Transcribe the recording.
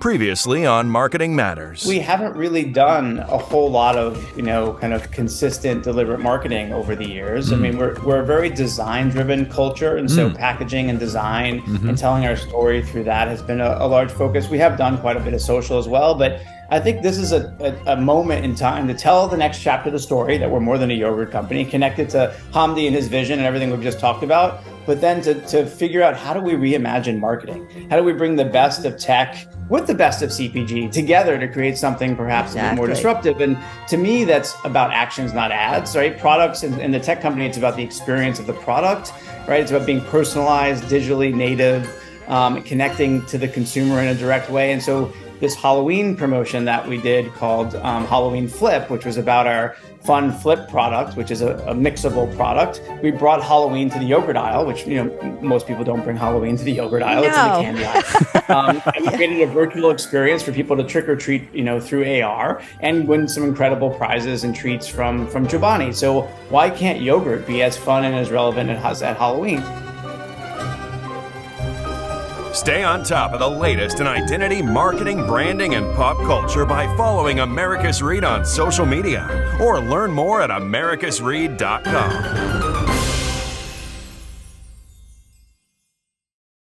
Previously on Marketing Matters. We haven't really done a whole lot of, kind of consistent, deliberate marketing over the years. I mean, we're a very design-driven culture, and so packaging and design and telling our story through that has been a large focus. We have done quite a bit of social as well, but I think this is a moment in time to tell the next chapter of the story, that we're more than a yogurt company, connected to Hamdi and his vision and everything we've just talked about, but then to figure out, how do we reimagine marketing? How do we bring the best of tech with the best of CPG together to create something perhaps a bit more disruptive? And to me, that's about actions, not ads, right? Products in the tech company, it's about the experience of the product, right? It's about being personalized, digitally native, connecting to the consumer in a direct way. And so this Halloween promotion that we did called Halloween Flip, which was about our fun flip product, which is a mixable product. We brought Halloween to the yogurt aisle, which, most people don't bring Halloween to the yogurt aisle. No. It's in the candy aisle. And we created a virtual experience for people to trick or treat, through AR and win some incredible prizes and treats from Chobani. So why can't yogurt be as fun and as relevant as at Halloween? Stay on top of the latest in identity, marketing, branding, and pop culture by following Americus Read on social media, or learn more at americusread.com.